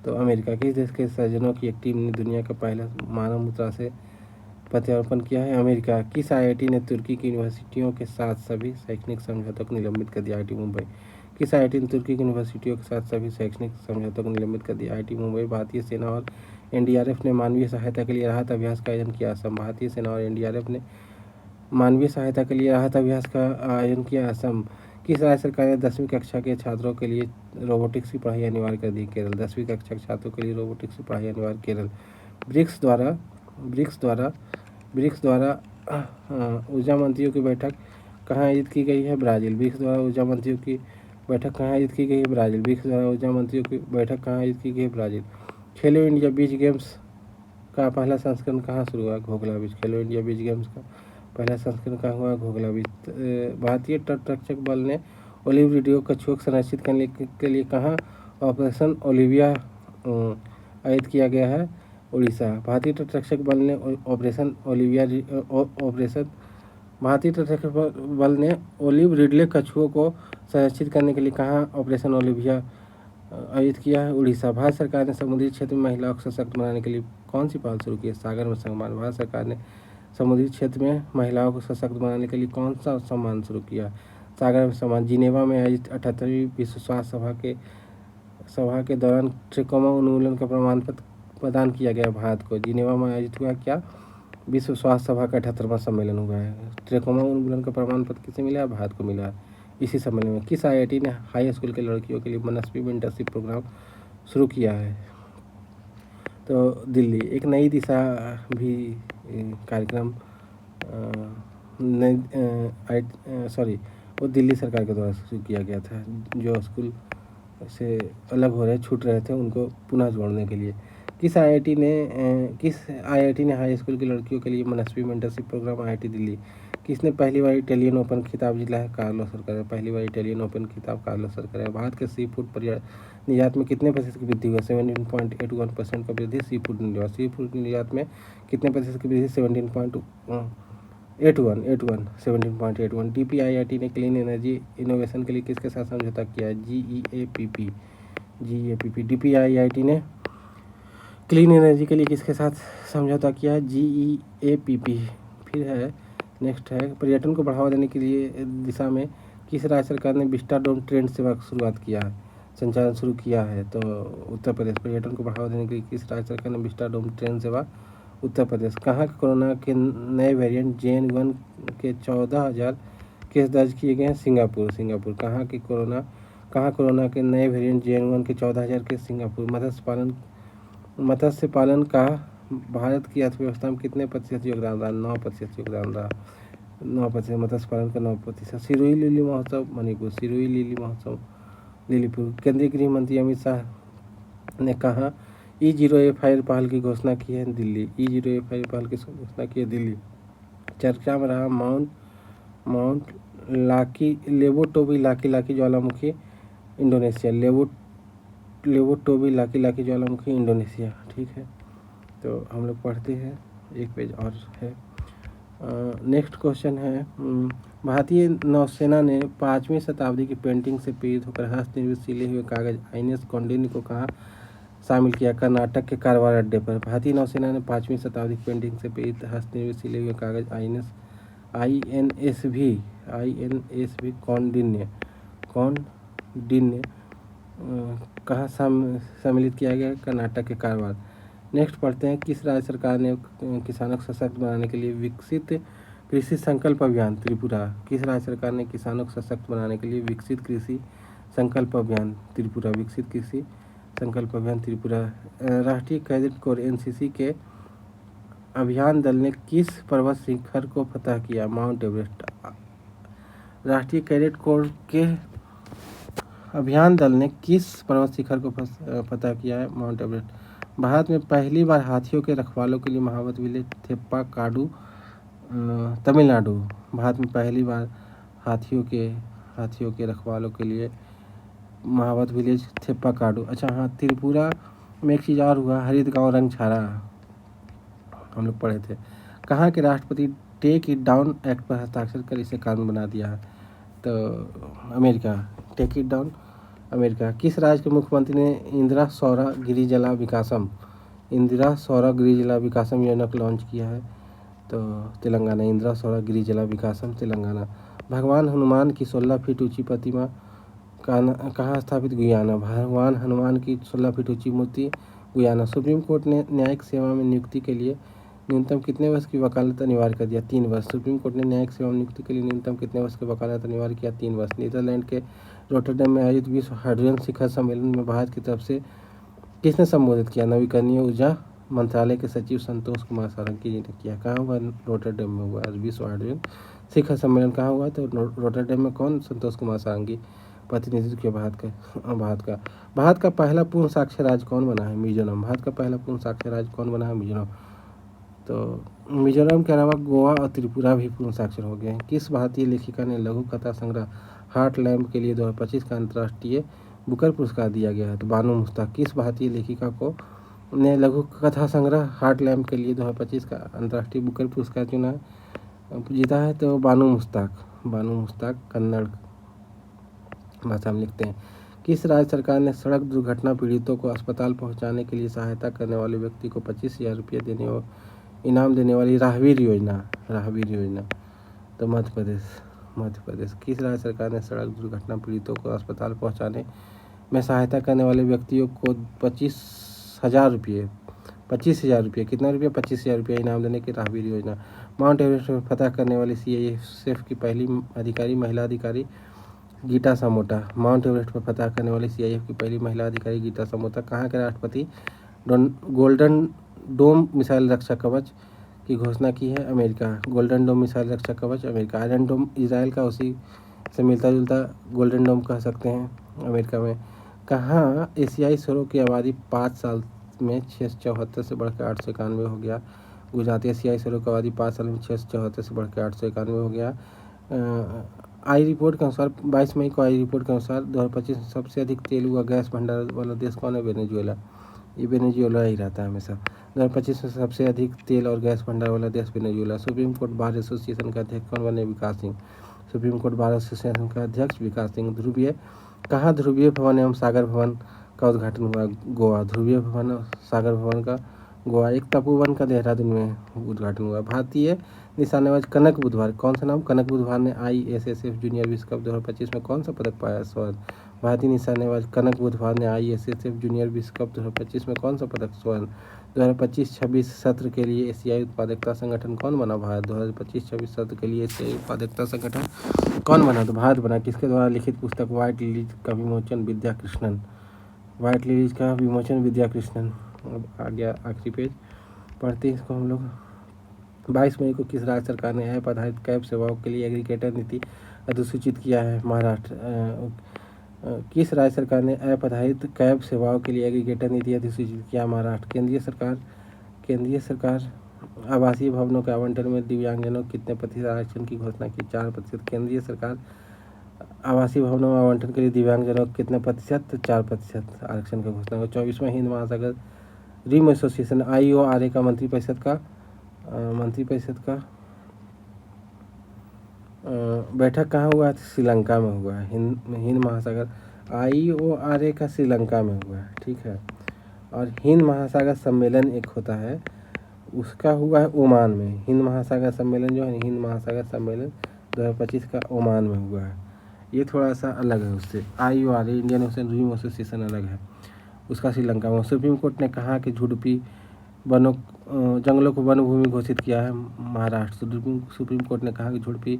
तो अमेरिका। किस देश के सर्जनों की एक टीम ने दुनिया का पहला मानव मूत्रा से प्रत्यारोपण किया है? अमेरिका। किस आईआईटी ने तुर्की की यूनिवर्सिटियों के साथ सभी शैक्षणिक समझौतों को निलंबित कर दिया? आईआईटी मुंबई। किस आईआईटी ने तुर्की की यूनिवर्सिटियों के साथ सभी शैक्षणिक समझौतों को निलंबित कर दिया? आईआईटी मुंबई। भारतीय सेना और एनडीआरएफ ने मानवीय सहायता के लिए राहत अभ्यास का आयोजन किया? असम। भारतीय सेना और एनडीआरएफ ने मानवीय सहायता के लिए राहत अभ्यास का आयोजन किया? असम। किस राज्य सरकार ने 10वीं कक्षा के छात्रों के लिए रोबोटिक्स की पढ़ाई अनिवार्य कर दी? केरल। 10वीं कक्षा के छात्रों के लिए रोबोटिक्स की पढ़ाई अनिवार्य, केरल। ब्रिक्स द्वारा ऊर्जा मंत्रियों की बैठक कहाँ आयोजित की गई है? ब्राज़ील। ब्रिक्स द्वारा ऊर्जा मंत्रियों की बैठक कहाँ आयोजित की गई है? ब्राज़ील। ब्रिक्स द्वारा ऊर्जा मंत्रियों की बैठक कहाँ आयोजित की गई है? ब्राज़ील। खेलो इंडिया बीच गेम्स का पहला संस्करण कहाँ शुरू हुआ? घोघला बीच। खेलो इंडिया बीच गेम्स का पहला संस्करण कहाँ हुआ? घोघला बीच। भारतीय तटरक्षक बल ने ओलिव रेडियो कछुओं को संरक्षित करने के लिए कहाँ ऑपरेशन ओलिविया आयोजित किया गया है? उड़ीसा। भारतीय तटरक्षक बल ने ओलिव रिडले कछुओं को संरक्षित करने के लिए कहाँ ऑपरेशन ओलिविया आयोजित किया है? उड़ीसा। भारत सरकार ने समुद्री क्षेत्र में महिलाओं को सशक्त बनाने के लिए कौन सी पहल शुरू की है? सागर में सम्मान। भारत सरकार ने समुद्री क्षेत्र में महिलाओं को सशक्त बनाने के लिए कौन सा सम्मान शुरू किया? सागर में सम्मान। जिनेवा में आयोजित 78वीं विश्व स्वास्थ्य सभा के दौरान ट्रैकोमा उन्मूलन का प्रमाण पत्र प्रदान किया गया भारत को। जिनेवा में आयोजित हुआ क्या? विश्व स्वास्थ्य सभा का 78वां सम्मेलन हुआ है। ट्रैकोमा उन्मूलन का प्रमाण पत्र किसे मिला? भारत को मिला इसी सम्मेलन में। किस आईआईटी ने हाई स्कूल के लड़कियों के लिए मनस्वी मेंटरशिप प्रोग्राम शुरू किया है? तो दिल्ली। एक नई दिशा भी कार्यक्रम वो दिल्ली सरकार के द्वारा शुरू किया गया था, जो स्कूल से अलग हो रहे छूट रहे थे उनको पुनः जोड़ने के लिए। किस आईआईटी ने हाई स्कूल की लड़कियों के लिए मनस्वी मेंटरशिप प्रोग्राम? आईआईटी दिल्ली। किसने पहली बार इटालियन ओपन खिताब जीता है? कार्लो सरकार। पहली बार इटालियन ओपन खिताब कार्लो सरकार है। भारत के सी फूड निर्यात में कितने प्रतिशत की वृद्धि हुई? 17.81% का वृद्धि सी फूड निर्यात में कितने प्रतिशत की वृद्धि? 17.81। डीपीआईआईटी ने क्लीन एनर्जी इनोवेशन के लिए किसके साथ समझौता किया है? जीईएपीपी। डीपीआईआईटी ने क्लीन एनर्जी के लिए किसके साथ समझौता किया है? जीईएपीपी। फिर है नेक्स्ट है, पर्यटन को बढ़ावा देने के लिए दिशा में किस राज्य सरकार ने विस्टाडोम ट्रेन सेवा की संचालन शुरू किया है? तो उत्तर प्रदेश। पर्यटन को बढ़ावा देने के लिए किस राज्य सरकार ने विस्टाडोम ट्रेन सेवा? उत्तर प्रदेश। कहाँ के कोरोना के नए वेरिएंट JN1 के 14,000 केस दर्ज किए गए हैं? सिंगापुर। कहाँ कोरोना के नए वेरिएंट JN1 के 14,000 केस? सिंगापुर। मत्स्य पालन का भारत की अर्थव्यवस्था में कितने प्रतिशत योगदान रहा? 9% योगदान रहा। 9%, मत्स्य पालन का 9%। सिरोही लिली महोत्सव मणिपुर, सिरोही लिली महोत्सव लिलीपुर। केंद्रीय गृह मंत्री अमित शाह ने कहा E0A पहल की घोषणा की है दिल्ली, E0A पहल की घोषणा की है दिल्ली। चर्चा में रहा माउंट लाकी लेवोटोबी लाकी ज्वालामुखी इंडोनेशिया, लेवोटोबी लाकी ज्वालामुखी इंडोनेशिया। ठीक है, तो हम लोग पढ़ते हैं, एक पेज और है। नेक्स्ट क्वेश्चन है, भारतीय नौसेना ने 5वीं शताब्दी की पेंटिंग से प्रेरित होकर हस्तनिर्मित सिले हुए कागज INS कौंडिन्य को कहाँ शामिल किया? कर्नाटक के कारवार अड्डे पर। भारतीय नौसेना ने 5वीं शताब्दी की पेंटिंग से प्रेरित हस्तनिर्मित सिले हुए कागज INS कौंडिन्य कहाँ सम्मिलित किया गया? कर्नाटक के कारवार। नेक्स्ट पढ़ते हैं, किस राज्य सरकार ने किसानों को सशक्त बनाने के लिए विकसित कृषि संकल्प अभियान त्रिपुरा? किस राज्य सरकार ने किसानों को सशक्त बनाने के लिए विकसित कृषि संकल्प अभियान त्रिपुरा, विकसित कृषि संकल्प अभियान त्रिपुरा। राष्ट्रीय कैडेट कोर NCC के अभियान दल ने किस पर्वत शिखर को फतह किया? Mount Everest. राष्ट्रीय कैडेट कोर के अभियान दल ने किस पर्वत शिखर को फतह किया है? Mount Everest. भारत में पहली बार हाथियों के रखवालों के लिए महावत विलेज थेप्पाकाडू तमिलनाडु। भारत में पहली बार हाथियों के रखवालों के लिए महावत विलेज थेप्पाकाडू। अच्छा हाँ, त्रिपुरा में एक चीज़ और हुआ, हरित गाँव रंगछारा हम लोग पढ़े थे। कहाँ के राष्ट्रपति टेक इट डाउन एक्ट पर हस्ताक्षर कर इसे कानून बना दिया है? तो America. Take it down America. किस राज्य के मुख्यमंत्री ने इंदिरा सौर गिरिजला विकासम योजना को लॉन्च किया है? तो तेलंगाना। इंदिरा सौर गिरिजला विकासम तेलंगाना। भगवान हनुमान की 16 फीट ऊंची प्रतिमा कहाँ स्थापित? गुयाना। भगवान हनुमान की 16 फीट ऊंची मूर्ति गुयाना। सुप्रीम कोर्ट ने न्यायिक सेवा में नियुक्ति के लिए न्यूनतम कितने वर्ष की वकालत अनिवार्य कर दिया? 3 वर्ष। सुप्रीम कोर्ट ने न्यायिक सेवा में नियुक्ति के लिए न्यूनतम कितने वर्ष की वकालत अनिवार्य किया? 3 वर्ष। नीदरलैंड के रोटरडैम में आयोजित विश्व हाइड्रोजन शिखर सम्मेलन में भारत की तरफ से किसने संबोधित किया? नवीकरणीय ऊर्जा मंत्रालय के सचिव संतोष कुमार सारंगी जी ने किया। कहाँ हुआ? रोटरडैम में हुआ। आज विश्व हाइड्रोजन शिखर सम्मेलन कहाँ हुआ? तो रोटरडैम में। कौन? संतोष कुमार सारंगी प्रतिनिधित्व किया भारत का पहला पूर्ण साक्षर राज्य कौन बना है? मिजोरम। भारत का पहला पूर्ण साक्षर राज्य कौन बना है? मिजोरम। तो मिजोरम के अलावा गोवा और त्रिपुरा भी पूर्ण साक्षर हो गए हैं। किस भारतीय लेखिका ने लघु कथा संग्रह हार्ट लैम्प के लिए 2025 का अंतर्राष्ट्रीय बुकर पुरस्कार दिया गया है? तो बानो मुश्ताक। किस भारतीय लेखिका को ने लघु कथा संग्रह हार्ट लैम्प के लिए 2025 का अंतर्राष्ट्रीय बुकर पुरस्कार जीता है? तो बानो मुश्ताक कन्नड़ भाषा में लिखते हैं। किस राज्य सरकार ने सड़क दुर्घटना पीड़ितों को अस्पताल पहुंचाने के लिए सहायता करने वाले व्यक्ति को 25,000 रुपये इनाम देने वाली राहवीर योजना? तो मध्य प्रदेश। किस राज्य सरकार ने सड़क दुर्घटना पीड़ितों को अस्पताल पहुंचाने में सहायता करने वाले व्यक्तियों को 25,000 रुपये कितना रुपये? 25,000 रुपये इनाम देने की राहवीर योजना? माउंट एवरेस्ट में फतह करने वाली CIF की पहली महिला अधिकारी गीता समोटा। माउंट एवरेस्ट पर फतह करने वाली CIF की पहली महिला अधिकारी गीता समोटा। कहाँ के राष्ट्रपति गोल्डन डोम मिसाइल रक्षा कवच की घोषणा की है? अमेरिका। गोल्डन डोम मिसाइल रक्षा कवच अमेरिका। आयरन डोम इजराइल का, उसी से मिलता जुलता गोल्डन डोम कह सकते हैं, अमेरिका में। कहाँ एशियाई शोरों की आबादी 5 साल में 674 से बढ़कर 891 हो गया? गुजरात। एशियाई शोरों की आबादी 5 साल में 674 से बढ़कर 891 हो गया। आई रिपोर्ट के अनुसार 22 मई को 2025 में सबसे अधिक तेल व गैस भंडार वाला देश कौन है? वेनेजुएला। ये वेनेजुएला ही रहता है हमेशा। 2025 में सबसे अधिक तेल और गैस भंडार वाला देश Venezuela. Supreme Court Bar Association का अध्यक्ष कौन बने? Vikas Singh. Supreme Court Bar Association का अध्यक्ष विकास सिंह। कहाँ ध्रुवीय भवन एवं सागर भवन का उद्घाटन हुआ? गोवा। ध्रुवीय भवन और सागर भवन का गोवा। एक तपोवन का देहरादून में उद्घाटन हुआ। भारतीय निशानेबाज कनक बुधवार, कौन सा नाम? कनक बुधवार ने ISSF जूनियर विश्व कप 2025 में कौन सा पदक पाया? स्वर्ण। भारतीय निशानेबाज कनक बुधवार ने ISSF जूनियर विश्व कप 2025 में कौन सा पदक? स्वर्ण। 2025-26 सत्र के लिए एशियाई उत्पादकता संगठन कौन बना? भारत। 2025-26 सत्र के लिए एशियाई उत्पादकता संगठन कौन बना? तो भारत बना। किसके द्वारा लिखित पुस्तक व्हाइट लिलीज का विमोचन? विद्याकृष्णन। व्हाइट लिलीज का विमोचन विद्याकृष्णन। अब आ गया आखिरी पेज, पढ़ते हैं इसको हम लोग। 22 मई को किस राज्य सरकार ने ऐप आधारित कैब सेवाओं के लिए एग्रीगेटर नीति अधिसूचित किया है? महाराष्ट्र। किस राज्य सरकार ने ऐप आधारित कैब सेवाओं के लिए एग्रीगेटर नीति अधिसूचित किया? महाराष्ट्र। केंद्रीय सरकार आवासीय भवनों के आवंटन में दिव्यांगजनों को कितने प्रतिशत आरक्षण की घोषणा की? 4%। केंद्रीय सरकार आवासीय भवनों में आवंटन के लिए दिव्यांगजनों को कितने प्रतिशत? 4% आरक्षण की घोषणा। 24वां हिंद महासागर रिम एसोसिएशन IORA का मंत्रिपरिषद का बैठक कहाँ हुआ है? श्रीलंका में हुआ है। हिंद महासागर IORA का श्रीलंका में हुआ है, ठीक है। और हिंद महासागर सम्मेलन एक होता है, उसका हुआ है ओमान में। हिंद महासागर सम्मेलन जो है, हिंद महासागर सम्मेलन 2025 का ओमान में हुआ है। ये थोड़ा सा अलग है उससे। IORA Indian Ocean Rim Association अलग है, उसका श्रीलंका में। सुप्रीम कोर्ट ने कहा कि जंगलों को वन भूमि घोषित किया है? महाराष्ट्र। सुप्रीम कोर्ट ने कहा कि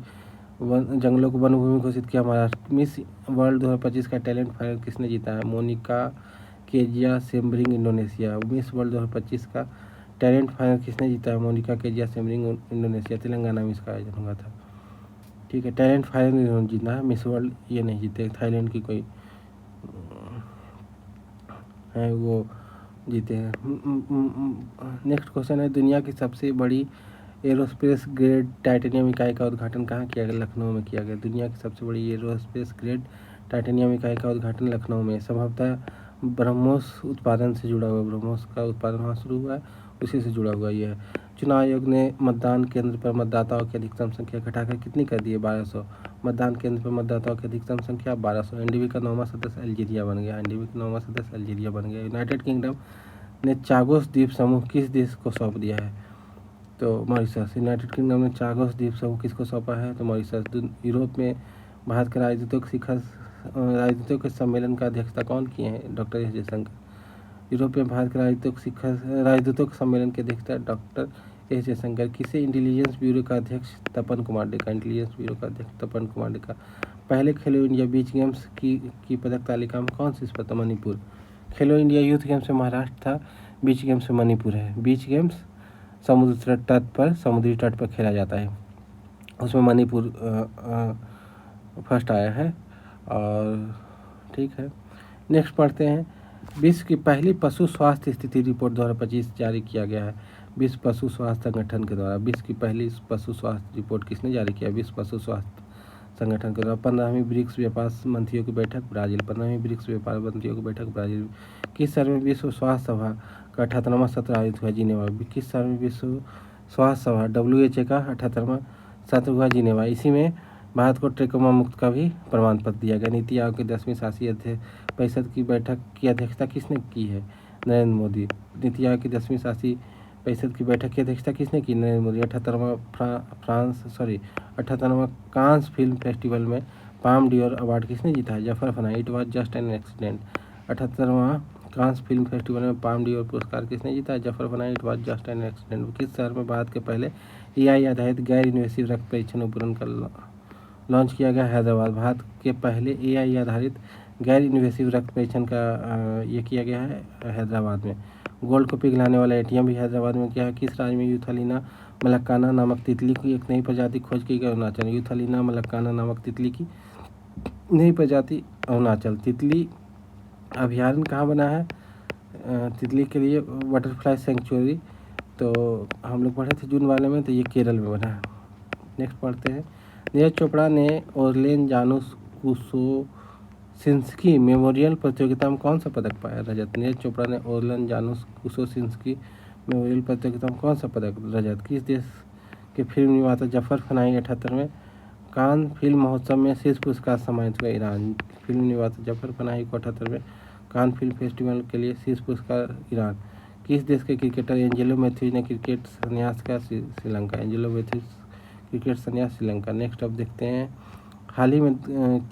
जंगलों को वन भूमि घोषित किया महाराष्ट्र। मिस वर्ल्ड 2025 का टैलेंट फाइनल किसने जीता है? Monica Kezia Sembiring, Indonesia. Miss World 2025 का टैलेंट फाइनल किसने जीता है? Monica Kezia Sembiring, Indonesia. Telangana में इसका आयोजन हुआ था, ठीक है। टैलेंट फाइनल इन्होंने जीता है, मिस वर्ल्ड ये नहीं जीते। थाईलैंड की कोई है वो जीते हैं। नेक्स्ट क्वेश्चन है, दुनिया की सबसे बड़ी एरोस्पेस ग्रेड टाइटेनियम इकाई का उद्घाटन कहाँ किया गया? लखनऊ में किया गया। दुनिया की सबसे बड़ी एरोस्पेस ग्रेड टाइटेनियम इकाई का उद्घाटन लखनऊ में, संभवतः ब्रह्मोस उत्पादन से जुड़ा हुआ। ब्रह्मोस का उत्पादन वहाँ शुरू हुआ है, उसी से जुड़ा हुआ ये है। चुनाव आयोग ने मतदान केंद्र पर मतदाताओं की अधिकतम संख्या घटाकर कितनी कर दी है? 1200। मतदान केंद्र पर मतदाताओं की अधिकतम संख्या 1200। एनडीबी का 9वां सदस्य अल्जीरिया बन गया। यूनाइटेड किंगडम ने चागोस द्वीप समूह किस देश को सौंप दिया है? तो मॉरिशस। यूनाइटेड किंगडम ने चागोस द्वीप समूह किसको सौंपा है? तो मॉरिशस। यूरोप में भारत के राजदूतों के सम्मेलन का अध्यक्षता कौन किए हैं? Doctor S Jaishankar. यूरोप में भारत के राजदूतों के सम्मेलन की अध्यक्षता डॉक्टर एस जयशंकर। किसे इंटेलिजेंस ब्यूरो का अध्यक्ष? तपन कुमार डेका। इंटेलिजेंस ब्यूरो का अध्यक्ष तपन कुमार डेका। पहले खेलो इंडिया बीच गेम्स की पदक तालिका में कौन सी स्पर्धा? मणिपुर। खेलो इंडिया यूथ गेम्स में महाराष्ट्र था, बीच गेम्स में मणिपुर है। बीच गेम्स समुद्री तट पर खेला जाता है, उसमें मणिपुर फर्स्ट आया है। और ठीक है, नेक्स्ट पढ़ते हैं। विश्व की पहली पशु स्वास्थ्य स्थिति रिपोर्ट 2025 जारी किया गया है विश्व पशु स्वास्थ्य संगठन के द्वारा। विश्व की पहली पशु स्वास्थ्य रिपोर्ट किसने जारी किया? विश्व पशु स्वास्थ्य संगठन के द्वारा। 15वीं ब्रिक्स व्यापार मंत्रियों की बैठक ब्राजील। 15वीं ब्रिक्स व्यापार मंत्रियों की बैठक ब्राजील। किस शहर में विश्व स्वास्थ्य सभा का 78वां सत्र आयोजित हुआ? जिनेवा। किस शहर में विश्व स्वास्थ्य सभा WHO का 78वां सत्र हुआ? जिनेवा। इसी में भारत को ट्रेकोमा मुक्त का भी प्रमाण पत्र दिया गया। नीति आयोग की 10वीं शासी परिषद की बैठक की अध्यक्षता किसने की है? नरेंद्र मोदी। नीति आयोग की 10वीं शासी परिषद की बैठक की अध्यक्षता किसने की? नरेंद्र मोदी। 78वां कांस फिल्म फेस्टिवल में पाम डियोर अवार्ड किसने जीता है? Jafar Panahi. It was just an accident. 78वां कांस फिल्म फेस्टिवल में पाम डियोर पुरस्कार किसने जीता है? Jafar Panahi. It was just an accident. किस शहर में भारत के पहले AI आधारित गैर इन्वेसिव रक्त परीक्षण उपकरण का लॉन्च किया गया? हैदराबाद। भारत के पहले AI आधारित गैर इन्वेसिव रक्त परीक्षण का ये किया गया है हैदराबाद में। गोल्ड को पिघलाने वाला ATM भी हैदराबाद में किया है। किस राज्य में यूथालिना मलक्काना नामक तितली की एक नई प्रजाति खोज की गई? अरुणाचल। यूथालिना मलक्काना नामक तितली की नई प्रजाति अरुणाचल। तितली अभयारण्य कहाँ बना है तितली के लिए? Butterfly century. तो हम लोग पढ़े थे जून वाले में, तो ये केरल में बना है। नेक्स्ट पढ़ते हैं। नीरज चोपड़ा ने ओरलेन जानुस कुसोसिंस्की मेमोरियल प्रतियोगिता में कौन सा पदक पाया? रजत। नीरज चोपड़ा ने ओरलेन जानुस कुसोसिंस्की मेमोरियल प्रतियोगिता में कौन सा पदक? रजत। किस देश के फिल्म निर्माता जफर फनाई 78वें कान फिल्म महोत्सव में शीर्ष पुरस्कार सम्मानित हुआ? ईरान। फिल्म निर्माता जफर फनाई को 78वें कान फिल्म फेस्टिवल के लिए शीर्ष पुरस्कार ईरान। किस देश के क्रिकेटर एंजेलो मैथ्यूज ने क्रिकेट संन्यास का? श्रीलंका। एंजेलो मैथ्यूज क्रिकेट संन्यास श्रीलंका। नेक्स्ट अब देखते हैं, हाल ही में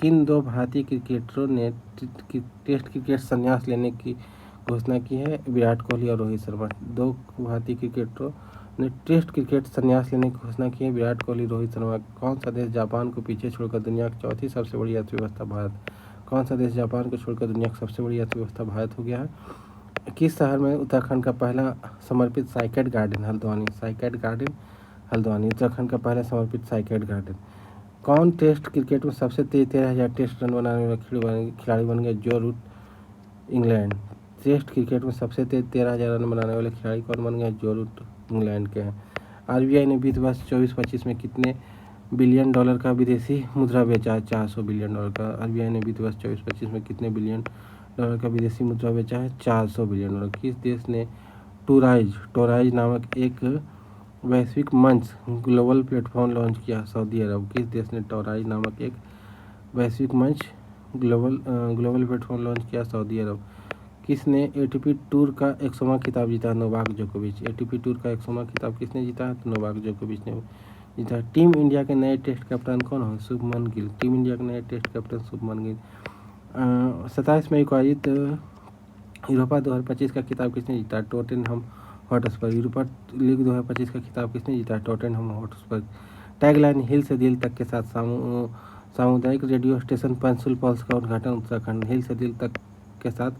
किन 2 भारतीय क्रिकेटरों ने टेस्ट क्रिकेट संन्यास लेने की घोषणा की है? विराट कोहली और रोहित शर्मा। 2 भारतीय क्रिकेटरों ने टेस्ट क्रिकेट संन्यास लेने की घोषणा की है, विराट कोहली, रोहित शर्मा। कौन सा देश जापान को पीछे छोड़कर दुनिया की चौथी सबसे बड़ी अर्थव्यवस्था? भारत। कौन सा देश जापान को छोड़कर दुनिया की सबसे बड़ी अर्थव्यवस्था? भारत हो गया है। किस शहर में उत्तराखंड का पहला समर्पित psyched garden? Haldwani. Psyched garden Haldwani. Uttarakhand का पहला समर्पित साइकेड गार्डन। कौन टेस्ट क्रिकेट में सबसे तेज 13,000 टेस्ट रन बनाने वाला खिलाड़ी बन गया? जो रूट, इंग्लैंड। टेस्ट क्रिकेट में सबसे तेज 13,000 रन बनाने वाले खिलाड़ी कौन बन गया? जो रूट इंग्लैंड के हैं। आरबीआई ने वित्त वर्ष 24-25 में कितने बिलियन डॉलर का विदेशी मुद्रा बेचा है? 400 बिलियन डॉलर का। आरबीआई ने वित्त वर्ष 24-25 में कितने बिलियन डॉलर का विदेशी मुद्रा बेचा है? 400 बिलियन डॉलर। किस देश ने टोराइज नामक एक वैश्विक मंच ग्लोबल प्लेटफॉर्म लॉन्च किया? सऊदी अरब। किस देश ने टोराइज नामक एक वैश्विक मंच ग्लोबल प्लेटफॉर्म लॉन्च किया? सऊदी अरब। किसने एटीपी टूर का 100वां खिताब जीता? नोवाक जोकोविच। एटीपी टूर का 100वां खिताब किसने जीता है? तो नोवाक जोकोविच ने जीता। टीम इंडिया के नए टेस्ट कप्तान कौन है? शुभमन गिल। टीम इंडिया के नए टेस्ट कप्तान शुभमन गिल। 27 मई को आयोजित यूरोपा 2025 का खिताब किसने जीता? Tottenham Hotspur. यूरोपा लीग 2025 का खिताब किसने जीता? Tottenham Hotspur. टैगलाइन हिल से दिल तक के साथ सामुदायिक रेडियो स्टेशन पंचुल पल्स का उद्घाटन उत्तराखंड। हिल से दिल तक के साथ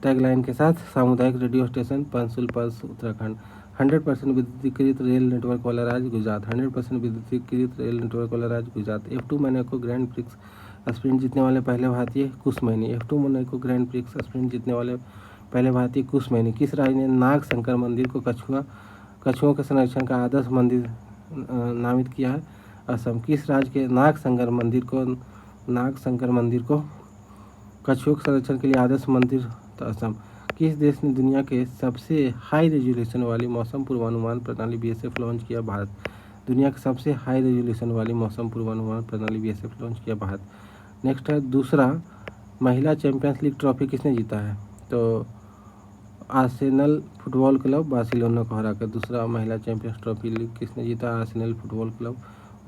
टैगलाइन के साथ सामुदायिक radio station Panchul Pulse Uttarakhand. 100% विद्युतीकृत रेल नेटवर्क वाला राज्य गुजरात। 100% विद्युतीकृत रेल नेटवर्क वाला राज्य Gujarat. F2 Monaco Grand Prix sprint जीतने वाले पहले भारतीय? Kush Maini. F2 Monaco Grand Prix sprint जीतने वाले पहले भारतीय? कुश मैनी। किस राज्य ने नाग शंकर मंदिर को कछुओं के संरक्षण का आदर्श मंदिर नामित किया है? असम। किस राज्य के नाग शंकर मंदिर को कछुओं के संरक्षण के लिए आदर्श मंदिर? तो असम। किस देश ने दुनिया के सबसे हाई रेजोल्यूशन वाली मौसम पूर्वानुमान प्रणाली BSF लॉन्च किया? भारत। दुनिया की सबसे हाई रेजोल्यूशन वाली मौसम पूर्वानुमान प्रणाली BSF लॉन्च किया? भारत। नेक्स्ट है दूसरा महिला चैंपियंस लीग ट्रॉफी किसने जीता है? तो आर्सेनल फुटबॉल क्लब बार्सिलोना को हराकर। दूसरा महिला चैंपियंस ट्रॉफी लीग किसने जीता? आर्सेनल फुटबॉल क्लब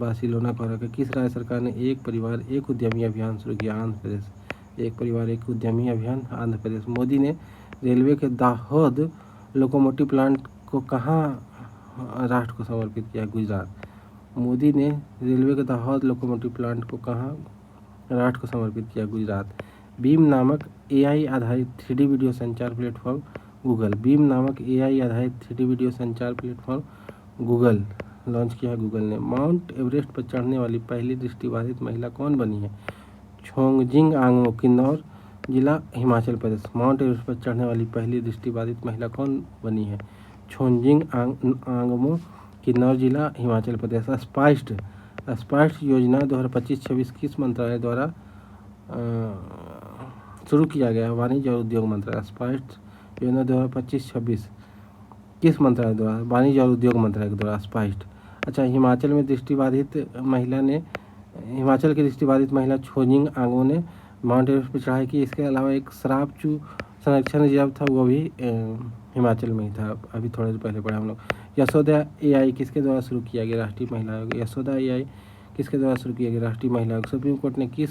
बार्सिलोना को हराकर। किस राज्य सरकार ने एक परिवार एक उद्यमी अभियान शुरू किया? आंध्र प्रदेश। एक परिवार एक उद्यमी अभियान आंध्र प्रदेश। मोदी ने रेलवे के दाहोद लोकोमोटिव प्लांट को कहाँ राष्ट्र को समर्पित किया? गुजरात। मोदी ने रेलवे के दाहोद लोकोमोटिव प्लांट को कहाँ राष्ट्र को समर्पित किया? गुजरात। बीम नामक AI आधारित 3D वीडियो संचार प्लेटफॉर्म गूगल। बीम नामक AI आधारित 3D वीडियो संचार प्लेटफॉर्म गूगल लॉन्च किया गूगल ने। माउंट एवरेस्ट पर चढ़ने वाली पहली दृष्टिबाधित महिला कौन बनी है? छोंगजिंग आंगमो, किन्नौर जिला, हिमाचल प्रदेश। माउंट एवरेस्ट पर चढ़ने वाली पहली दृष्टिबाधित महिला कौन बनी है? छोंगजिंग आंगमो, किन्नौर जिला, हिमाचल प्रदेश। स्पाइस्ड योजना 2025-26 किस मंत्रालय द्वारा शुरू किया गया है? वाणिज्य और उद्योग मंत्रालय। स्पाइस्ड योजना 2025-26 किस मंत्रालय द्वारा? वाणिज्य और उद्योग मंत्रालय के द्वारा स्पाइस्ड। अच्छा, हिमाचल की दृष्टिबाधित महिला छोंजिंग आंगमो ने माउंट एवरेस्ट पर चढ़ाई की। इसके अलावा एक शराबचू संरक्षण रिजर्व था, वो भी हिमाचल में ही था। अभी थोड़े देर पहले पढ़ा हम लोग। यशोदा AI किसके द्वारा शुरू किया गया? राष्ट्रीय महिला आयोग। यशोदा AI किसके द्वारा शुरू किया गया? राष्ट्रीय महिला आयोग। सुप्रीम कोर्ट ने किस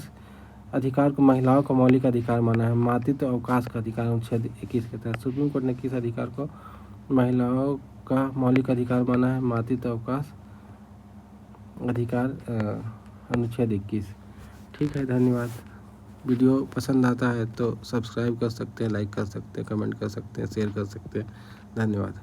अधिकार को महिलाओं का मौलिक अधिकार माना है? मातृत्व अवकाश का अधिकार। अनुच्छेद 21 के तहत सुप्रीम कोर्ट ने किस अधिकार को महिलाओं का मौलिक अधिकार माना है? मातृत्व अवकाश अधिकार, अनुच्छेद 21। ठीक है, धन्यवाद। वीडियो पसंद आता है तो सब्सक्राइब कर सकते हैं, लाइक कर सकते हैं, कमेंट कर सकते हैं, शेयर कर सकते हैं। धन्यवाद।